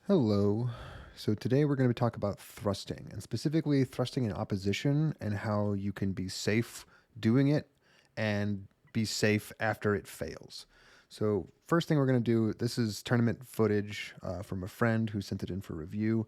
Hello. So today we're going to talk about thrusting, and specifically thrusting in opposition and how you can be safe doing it and be safe after it fails. So first thing we're going to do, this is tournament footage from a friend who sent it in for review.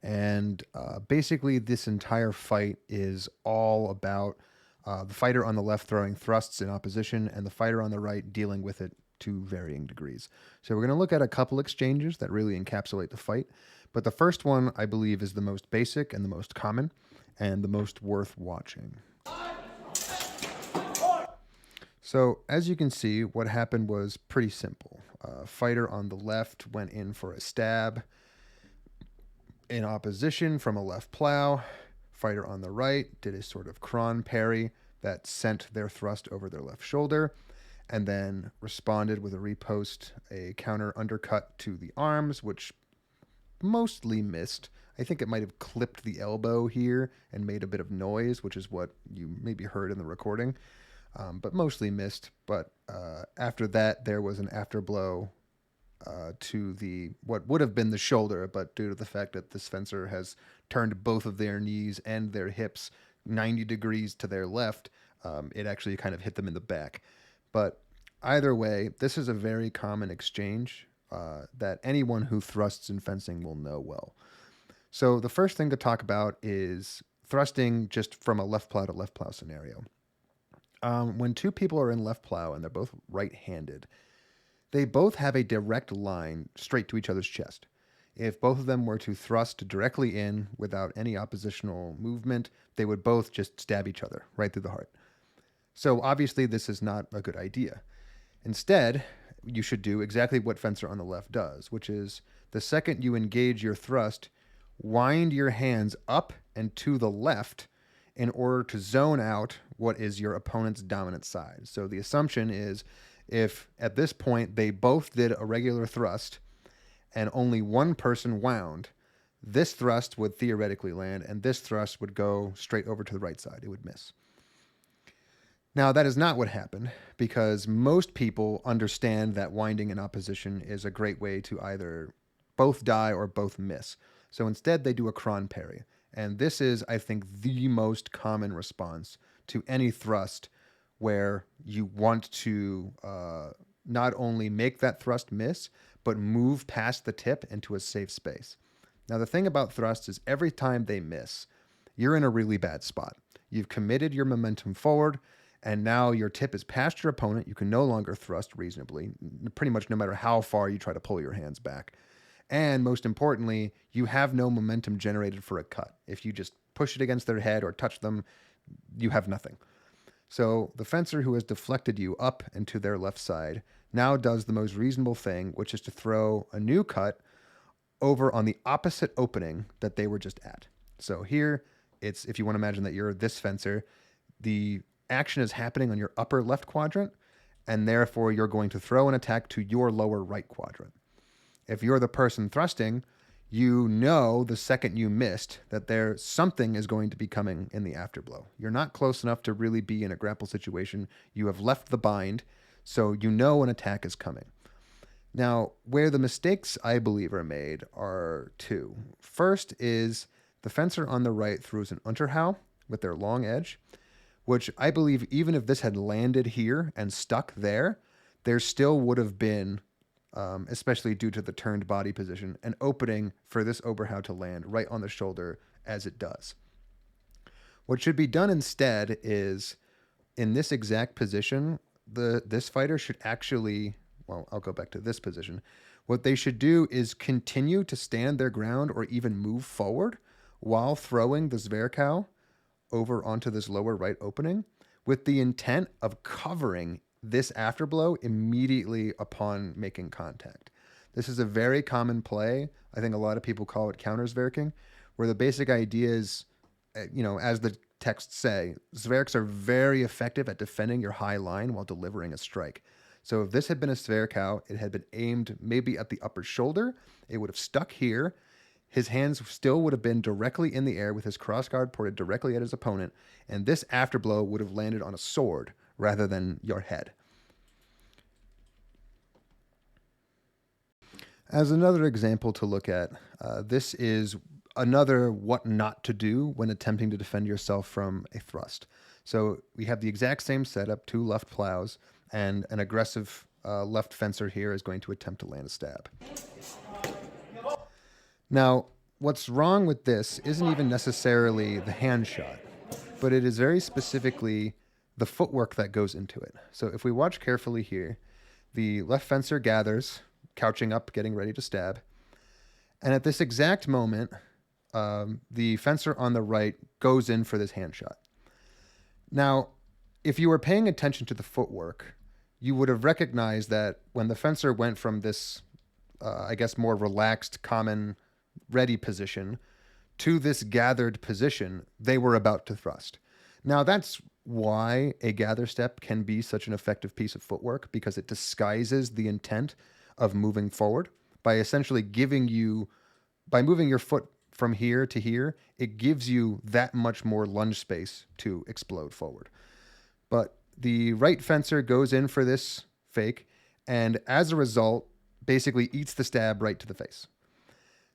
And basically this entire fight is all about the fighter on the left throwing thrusts in opposition and the fighter on the right dealing with it to varying degrees. So we're going to look at a couple exchanges that really encapsulate the fight. But the first one, I believe, is the most basic and the most common and the most worth watching. So as you can see, what happened was pretty simple. Fighter on the left went in for a stab in opposition from a left plow. Fighter on the right did a sort of cron parry that sent their thrust over their left shoulder, and then responded with a repost, a counter undercut to the arms, which mostly missed. I think it might have clipped the elbow here and made a bit of noise, which is what you maybe heard in the recording, but mostly missed. But after that, there was an afterblow to the what would have been the shoulder, but due to the fact that this fencer has turned both of their knees and their hips 90 degrees to their left, it actually kind of hit them in the back. But either way, this is a very common exchange that anyone who thrusts in fencing will know well. So the first thing to talk about is thrusting just from a left plow to left plow scenario. When two people are in left plow and they're both right-handed, they both have a direct line straight to each other's chest. If both of them were to thrust directly in without any oppositional movement, they would both just stab each other right through the heart. So obviously, this is not a good idea. Instead, you should do exactly what fencer on the left does, which is the second you engage your thrust, wind your hands up and to the left in order to zone out what is your opponent's dominant side. So the assumption is if at this point they both did a regular thrust and only one person wound, this thrust would theoretically land and this thrust would go straight over to the right side. It would miss. Now, that is not what happened because most people understand that winding in opposition is a great way to either both die or both miss. So instead, they do a cron parry. And this is, I think, the most common response to any thrust where you want to not only make that thrust miss, but move past the tip into a safe space. Now, the thing about thrusts is every time they miss, you're in a really bad spot. You've committed your momentum forward, and now your tip is past your opponent. You can no longer thrust reasonably, pretty much no matter how far you try to pull your hands back. And most importantly, you have no momentum generated for a cut. If you just push it against their head or touch them, you have nothing. So the fencer who has deflected you up and to their left side now does the most reasonable thing, which is to throw a new cut over on the opposite opening that they were just at. So here, it's if you want to imagine that you're this fencer, the action is happening on your upper left quadrant, and therefore you're going to throw an attack to your lower right quadrant. If you're the person thrusting, you know the second you missed that there something is going to be coming in the afterblow. You're not close enough to really be in a grapple situation. You have left the bind, so you know an attack is coming. Now, where the mistakes I believe are made are two. First is the fencer on the right throws an Unterhau with their long edge, which I believe even if this had landed here and stuck there, there still would have been, especially due to the turned body position, an opening for this Oberhau to land right on the shoulder as it does. What should be done instead is, in this exact position, this fighter should actually, well, I'll go back to this position. What they should do is continue to stand their ground or even move forward while throwing the Zwerkau over onto this lower right opening with the intent of covering this afterblow immediately upon making contact. This is a very common play. I think a lot of people call it counter-zwerking, where the basic idea is, as the texts say, zwerks are very effective at defending your high line while delivering a strike. So if this had been a Zwerkau, it had been aimed maybe at the upper shoulder, it would have stuck here. His hands still would have been directly in the air with his crossguard ported directly at his opponent, and this afterblow would have landed on a sword rather than your head. As another example to look at, this is another what not to do when attempting to defend yourself from a thrust. So we have the exact same setup, two left plows, and an aggressive left fencer here is going to attempt to land a stab. Now, what's wrong with this isn't even necessarily the hand shot, but it is very specifically the footwork that goes into it. So if we watch carefully here, the left fencer gathers, couching up, getting ready to stab. And at this exact moment, the fencer on the right goes in for this hand shot. Now, if you were paying attention to the footwork, you would have recognized that when the fencer went from this, I guess, more relaxed, common, ready position to this gathered position, they were about to thrust. Now, that's why a gather step can be such an effective piece of footwork, because it disguises the intent of moving forward by essentially by moving your foot from here to here, it gives you that much more lunge space to explode forward. But the right fencer goes in for this fake, and as a result, basically eats the stab right to the face.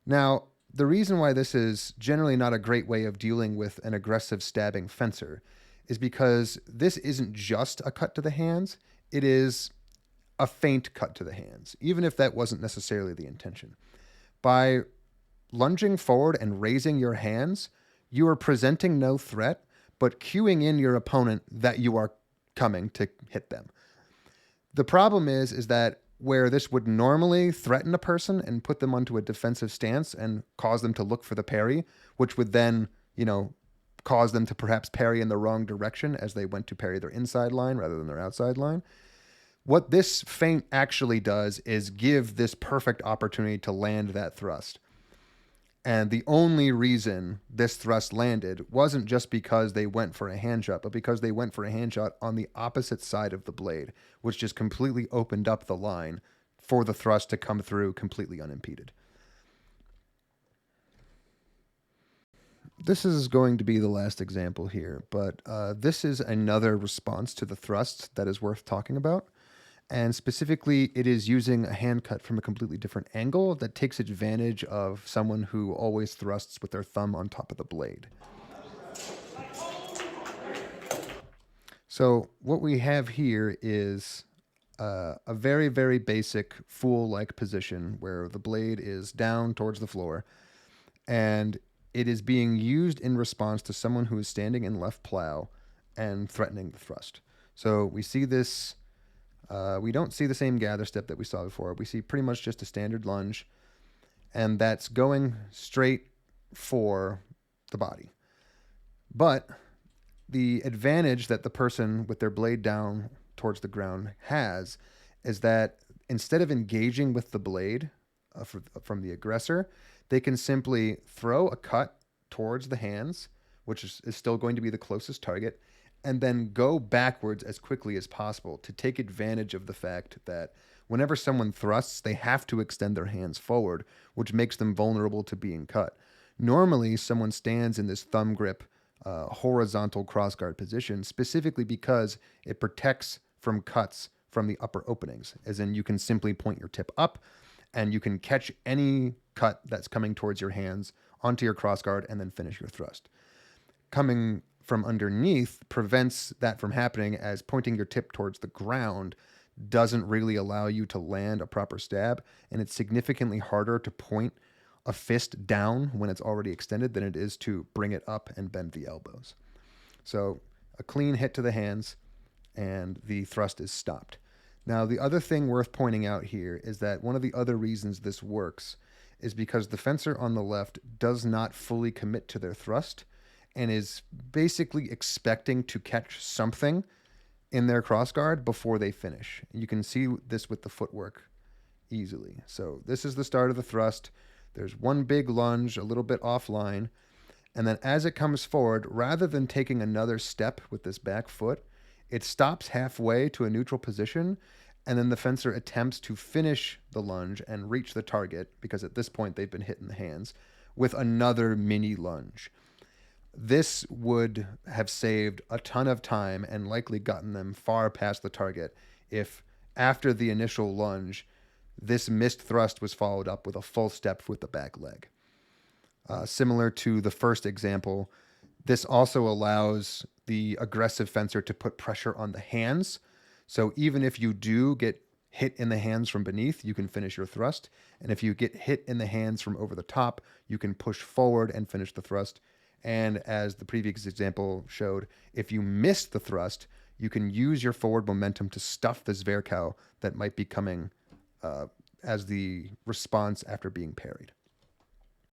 Now, the reason why this is generally not a great way of dealing with an aggressive stabbing fencer is because this isn't just a cut to the hands, it is a feint cut to the hands, even if that wasn't necessarily the intention. By lunging forward and raising your hands, you are presenting no threat, but cueing in your opponent that you are coming to hit them. The problem is that where this would normally threaten a person and put them onto a defensive stance and cause them to look for the parry, which would then, cause them to perhaps parry in the wrong direction as they went to parry their inside line rather than their outside line. What this feint actually does is give this perfect opportunity to land that thrust. And the only reason this thrust landed wasn't just because they went for a hand shot, but because they went for a hand shot on the opposite side of the blade, which just completely opened up the line for the thrust to come through completely unimpeded. This is going to be the last example here, but this is another response to the thrust that is worth talking about. And specifically, it is using a hand cut from a completely different angle that takes advantage of someone who always thrusts with their thumb on top of the blade. So what we have here is a very, very basic fool-like position where the blade is down towards the floor, and it is being used in response to someone who is standing in left plow and threatening the thrust. So we see this. We don't see the same gather step that we saw before. We see pretty much just a standard lunge, and that's going straight for the body. But the advantage that the person with their blade down towards the ground has is that instead of engaging with the blade from the aggressor, they can simply throw a cut towards the hands, which is still going to be the closest target, and then go backwards as quickly as possible to take advantage of the fact that whenever someone thrusts, they have to extend their hands forward, which makes them vulnerable to being cut. Normally, someone stands in this thumb grip, horizontal crossguard position, specifically because it protects from cuts from the upper openings, as in you can simply point your tip up and you can catch any cut that's coming towards your hands onto your crossguard and then finish your thrust. Coming from underneath prevents that from happening, as pointing your tip towards the ground doesn't really allow you to land a proper stab, and it's significantly harder to point a fist down when it's already extended than it is to bring it up and bend the elbows. So a clean hit to the hands and the thrust is stopped. Now, the other thing worth pointing out here is that one of the other reasons this works is because the fencer on the left does not fully commit to their thrust and is basically expecting to catch something in their crossguard before they finish. You can see this with the footwork easily. So this is the start of the thrust. There's one big lunge, a little bit offline, and then as it comes forward, rather than taking another step with this back foot, it stops halfway to a neutral position, and then the fencer attempts to finish the lunge and reach the target, because at this point they've been hit in the hands, with another mini lunge. This would have saved a ton of time and likely gotten them far past the target if, after the initial lunge, This missed thrust was followed up with a full step with the back leg. Similar to the first example, this also allows the aggressive fencer to put pressure on the hands. So even if you do get hit in the hands from beneath, you can finish your thrust. And if you get hit in the hands from over the top, you can push forward and finish the thrust. And as the previous example showed, if you miss the thrust, you can use your forward momentum to stuff the Zwerkow that might be coming as the response after being parried.